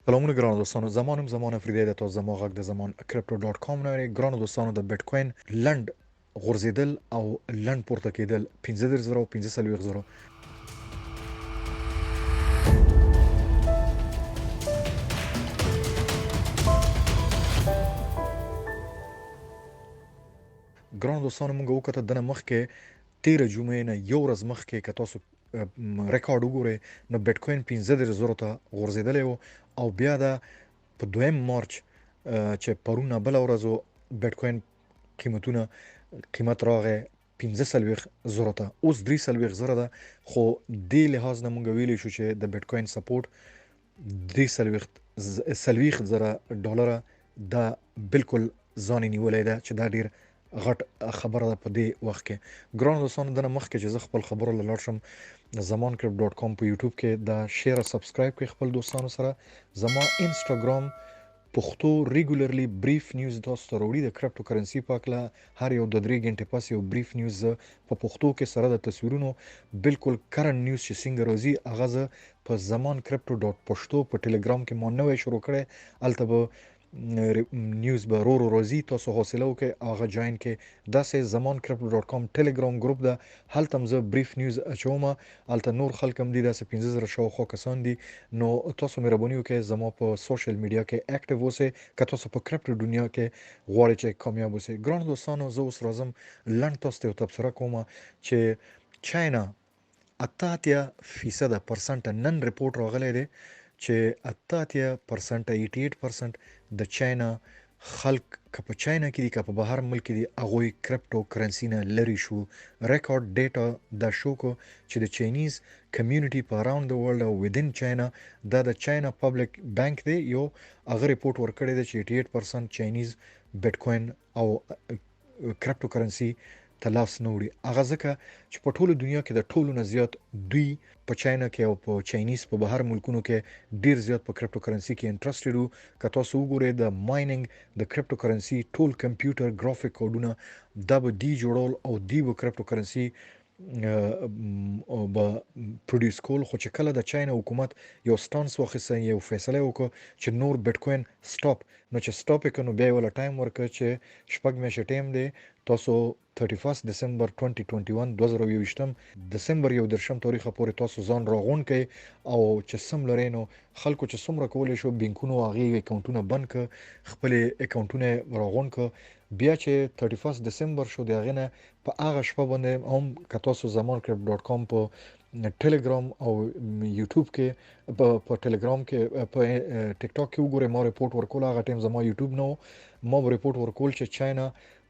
سلامونه ګرانو دوستانو زمان فریدی د تاسو زما غږ د زمان crypto.com نه ګرانو دوستانو د بیت کوین لند غورځیدل او لند پورته کېدل 15000 او 15000 ګرانو دوستانو موږ وکړه د مخ کې 13 جمعې نه یو ورځ مخ کې که تاسو ریکارډ وګورئ نو بیت کوین 15000 ته غورځیدلی و او بیا د په 2 مارچ چې پرونه بل ورځ بیت کوین قیمت راغی 15000 ته اوس 30000 ده خو دې لحاظ نه مونږ ویلی شو چې د بیت کوین سپورټ 300,000 ډالر دا بالکل ځان نیولای ده چې دا ډیر غټ خبره ده په دې وخت کې ګران دوستانو دنه مخ کې چې زه خپل خبرو لاړ شم zamancrypto.com په یوټیوب کې دا شیر او سبسکرایب کړئ خپل دوستانو سره زما انستګرام پښتو ریګولرلی بریف نیوز تاسو ته وروړي د کریپټو کرنسی په اړه هر یو د 3 غنټې پس یو بریف نیوز په پښتو کې سره د تصویرونو بالکل کرنٹ نیوز چې څنګه روزي اغاز په zamancrypto.pashto په ټلګرام کې مو نوې شروع کړې الته نیوز به رو روزي تاسو حوصله وکړئ هغه جوائن کې داسې zamancrypto.com ټلګرام ګروپ ده هلته زه بریف نیوز اچوم الته نور خلک هم دي داسې 15000 شاوخوا کسان دي نو تاسو مهرباني وکړئ زما په سوشل میډیا کې اکټیو اوسئ که تاسو په کریپټو دنیا کې غواړئ چې کامیاب اوسئ ګران دوستانو زه اوس راځم لنډ تاسو ته تبصره کوم چې چاینا 88% نن رپورټ راغلی دی چې 88% د چاینا خلک که په چاینا کې دي که په بهر ملک کې دي هغوی کریپټو کرنسی نه لري شو ریکارډ ډیټا دا شو کو چې د چاینیز کمیونټي په اراوند د ورلد او ودین چاینا دا د چاینا پبلک بانک دی یو هغه رپورټ ورکړی دی چې 88% چاینیز بیت کوین او کریپټو کرنسی تلاس نه وړي هغه ځکه چې په ټوله دنیا کې د ټولو نه زیات دوی په چاینا کې او په چاینیز په بهر ملکونو کې ډیر زیات په کریپټو کرنسی کې انټرېسټډ وو که تاسو وګورئ د مایننګ د کریپټو کرنسی ټول کمپیوټر ګرافیک کوډونه دا به دی جوړول او دی به کریپټو کرنسی به پروډوس کول خو چې کله د چاینا حکومت یو سټانس واخیسته یو فیصله وکړه چې نور بیت کوین سټاپ نو چې سټاپ یې کړه نو بیا یې ولا ټایم ورکړ چې شپږ میاشتې ټایم دی تاسو 31 ډیسمبر 2021 2021 دسمبر یو درشم تاریخ پورې تاسو ځان راغون کړئ او چې سم لري نو خلکو چې څومره کولای شو بانکونو هغه اکاونټونه بند کړ خپل اکاونټونه راغون کړ بیا چې 31 ډیسمبر شو د هغه نه په هغه شپه باندې هم که تاسو zamancrypto.com په ټلګرام او یوټیوب کې په ټلګرام کې په ټیک ټاک کې وګورئ ما رپورټ ورکول هغه ټیم زما یوټیوب نو ما رپورټ ورکول چې چاینا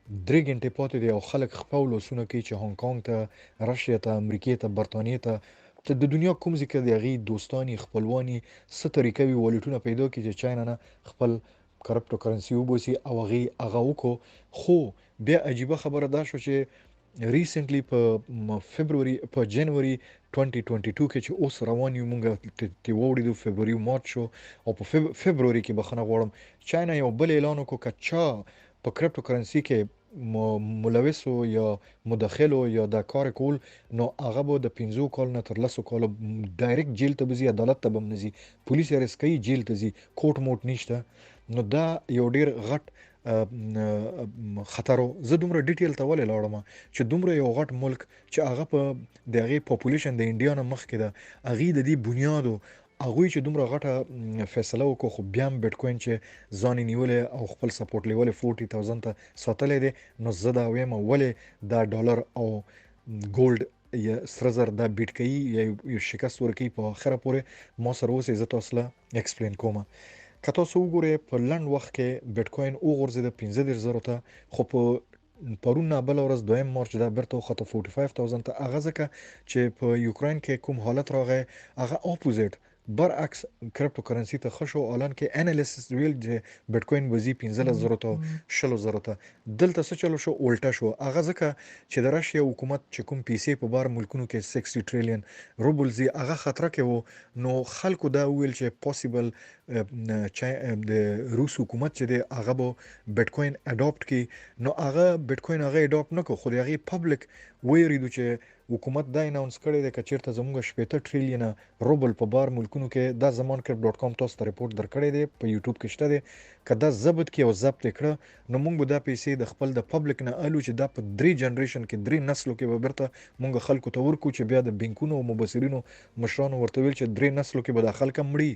3 غنټې پاتې دی او خلک خپل لوسونه کوي چې هانګ کانګ ته راشیا ته امریکا ته برتانیې ته د دنیا کوم ځای کې د غي دوستانی خپلوانی ست طریقې والټونه پیدا کړي چې چاینا نه خپل کریپټو کرنسی وبوسي او هغه وکړو خو بیا عجیب خبره ده شو چې ریسنټلی په فبرवरी په جنوري 2022 کې چې اوس روان یو مونږ ته وړي د فبرवरी مارچ شو او په فبرवरी کې بخنه غواړم چاینا یو بل اعلان وکړ کچا په کریپټو کرنسی کې ملوث یا مداخله یا د کار کول نو هغه به د 15 کال نه تر 10 کال ډایرکټ جیل ته بزی عدالت ته بمنځي پولیس یې رسکي جیل ته زی کوټ موټ نشته نو دا یو ډیر غټ خطر زه دومره ډیټیل ته ولې لاړم چې دومره یو غټ ملک چې هغه په دغه پاپولیشن د انډیا نه مخ کې ده هغه د دې بنیادو هغه چې دومره غټه فیصله وکړو خو بیا بیت کوین چې ځان نیولې او خپل سپورټ لیول 40000 ته ساتلې دي نو زه دا وایم ولې دا ډالر او ګولډ یا سرزر دا بیت کوي یا شکست ورکی په اخره پورې ما سره اوسې زه تاسو له ایکسپلین کوم که تاسو وګورئ په لنډ وخت کې بیت کوین وغورځید 15000 ته خو په پرون بل ورځ 2 مارچ دا برته خطه 45000 ته هغه ځکه چې په یوکرين کې کوم حالت راغی هغه اپوزیټ برعکس کریپټو کرنسی ته خشو اعلان کې انالیسس ویل چې بیت کوین وزي 15000 ته 10000 ته دلته څه چلو شو الټا شو هغه ځکه چې د راشیا حکومت چې کوم پیسې په بار ملکونو کې 60 ټریلیون روبل زی هغه خطر کې وو نو خلکو دا ویل چې پوسیبل د روس حکومت چې د هغه به بیت کوین اډاپټ کی نو هغه بیت کوین هغه اډاپټ نکو خو هغه پبلک ویریدو چې حکومت دا اناونس کړی دی که چیرته زموږ 80 ټریلیونه روبل په بار ملکونو کې دا زمان کرپ.com تاسو ته ریپورت درکړی دی په یوټیوب کې شته دی که دا ضبط کړي او ضبط یې کړه نو موږ به دا پیسې د خپل د پبلک نه الو چې دا په 3 جنریشن کې 3 نسلو کې به بیرته موږ خلکو ته ورکو چې بیا د بینکونو او مبصرینو مشرانو ورته ویل چې 3 نسلو کې به دا خلک مړي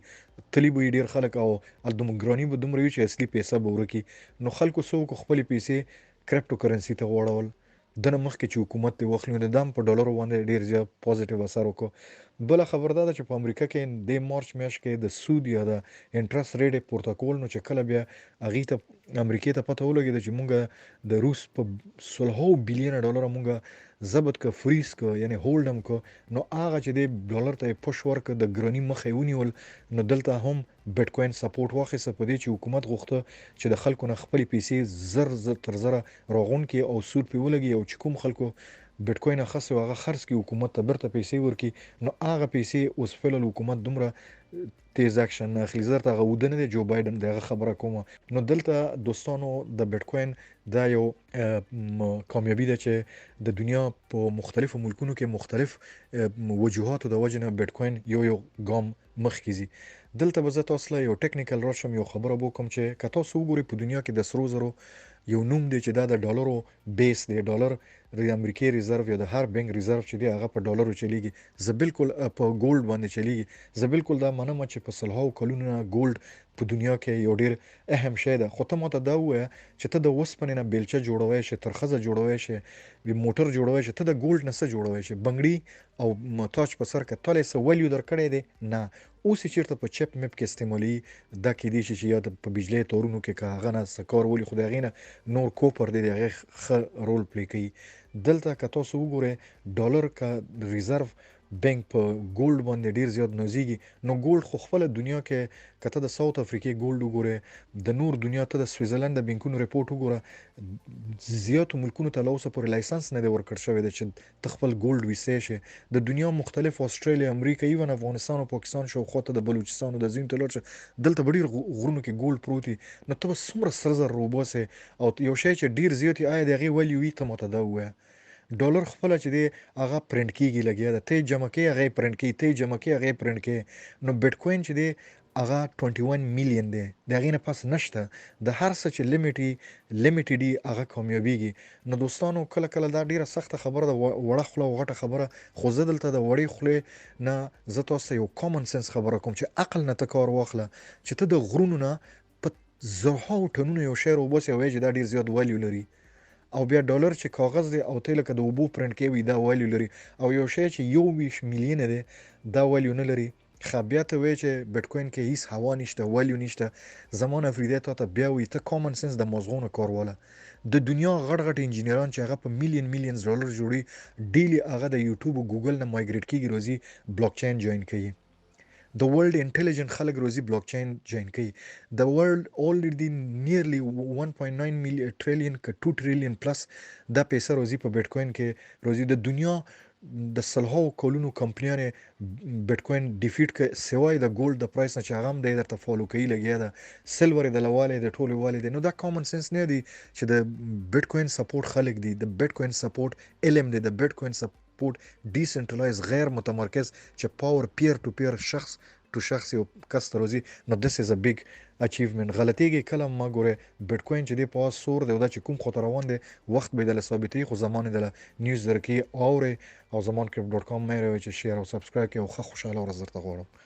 تلی به ډیر خلک او الدموګرانی به دومره وي چې اصلي پیسې به ورکی نو خلکو سو کو خپل پیسې کرپټو کرنسي ته وړول دنه مخکې چې حکومت ته وخلو د دام په ډالرو باندې ډیر زیات پوزټیو اثر وکړو بل خبر دا چې په امریکا کې د مارچ میاشت کې د سود یا د انټرست ریټ پورتکول نو چې کله بیا اغه ته امریکا ته پته ولګید چې مونږ د روس په 16 بلین ډالر مونږ ضبط ک فریز ک یعنی هولډ هم ک نو هغه چې د ډالر ته پوش ورک د ګرانی مخې ونیول نو دلته هم بیت کوین سپورټ واخیسته په دې چې حکومت غوښته چې د خلکو نه خپل پیسې زر تر زره راغون کې او سود په ولګي او چې کوم خلکو بیت کوین خاصه هغه خرڅ کی حکومت ته برته پیسې ورکی نو هغه پیسې اوس فعل حکومت دومره تیز اکشن اخلي زر ته غوډنه دی جو بایدن دغه خبره کومه نو دلته دوستانو د بیت کوین دا یو کامیابی ده چې د دنیا په مختلفو ملکونو کې مختلف وجوهاتو د وجنه بیت کوین یو ګام مخکې دلته به زه تاسو له یو ټیکنیکل راشم یو خبره وکم چې که تاسو وګورئ په دنیا کې د سرو زرو یو نوم دی چې دا د ډالرو بیس دی ډالر د امریکای ریزرو یا د هر بانک ریزرو چې دی هغه په ډالرو چلیږي زه بالکل په ګولډ باندې چلیږي زه بالکل دا منم چې په سلهاو کلونو ګولډ په دنیا کې یو ډیر اهم شی ده خو ته ماته دا وایه چې ته د وسپنې نه بیلچه جوړوي شي ترخزه جوړوي شي موټر جوړوي شي ته د ګولډ نه څه جوړوي شي بنگړي او تاج په سر کې تاله سو ویلیو درکړې دي نه اوس چیرته په چپ مپ کې استعمالي دا کې دي چې یا په بجلی تورونو کې کاغه نه سکار ولي خدای غینه نور کوپر دی هغه خ رول پلی کوي دلته که تاسو وګورئ ډالر کا ریزرو بانک په ګولډ باندې ډیر زیات نوزيږي نو ګولډ خو خپل دنیا کې کته د ساوث افریقې ګولډ وګوره د نور دنیا ته د سویټزرلند د بانکونو ریپورت وګوره زیات ملکونو ته لوسه پر لایسنس نه دی ورکړ شوی د چې تخپل ګولډ وسې شي د دنیا مختلف استرالیا امریکا ایون افغانستان او پاکستان شو خواته د بلوچستان او د زین تلور دلته ډیر غرونو کې ګولډ پروتي نو ته سمره سرزر روبوسه او یو شی چې ډیر زیات آی دغه ویلیو وي ته ماته دا وایي ډالر خپل چې دی هغه پرنٹ کیږي لګیا ده ته جمع کې هغه پرنٹ کی ته جمع کې هغه پرنٹ کې نو بیت کوین چې دی هغه 21 میلیون دی دغه نه پاس نشته د هر څه چې لیمیټډ هغه کامیابیږي نو دوستانو کله کله دا ډیره سخته خبره ده وړه خله غټه خبره خو زه دلته د وړې خله نه زه تاسو یو کامن سنس خبره کوم چې عقل نه تکار واخله چې ته د غرونو نه په زرهاو ټنونو یو شی وبوسې وایي چې دا ډیر زیات ویلیو لري او بیا ډالر چې کاغذ دی او ته لکه د اوبو پرنټ کوي دا ویلیو لري او یو شی چې 21 میلیون دی دا ویلیو نه لري خو بیا ته وایي چې بیت کوین کې هیڅ هوا نشته ویلیو نشته زمان افریدی ته بیا وایي ته کامن سنس د مزغونه کارواله د دنیا غټ غټ انجینران چې هغه په میلیون ډالر جوړي ډیلی هغه د یوټیوب او ګوګل نه مایګریټ کیږي روزي بلاک چین جوائن کوي The world intelligent خلق روزي بلاک چین جوائن کوي the world already nearly 1.9 million trillion ک 2 trillion plus دا پیسې روزي په بیت کوین کې روزي د دنیا د سلهاو کولونو کمپنیانه بیت کوین ډیفیټ ک سوای د ګولډ د پرایس نه چې هغه هم د درته فالو کوي لګیا ده سلور د لواله د ټولو والي نو دا کامن سنس نه دی چې د بیت کوین سپورټ خلق دی د بیت کوین سپورټ علم دی د بیت کوین سپورټ ډیسنټرلایز غیر متمرکز چې پاور پیر ټو پیر شخص ټو شخص یو کس روزي نو this is a big achievement غلطیږي کله ما ګوره بیت کوین چې دی په سور دی دا چې کوم خطر روان دی وخت به د ثابتې خو زمانه د نیوز درکې او زمان کرپ.com مې راوي چې شیر او سبسکرایب کې او خوشاله ورځ درته غواړم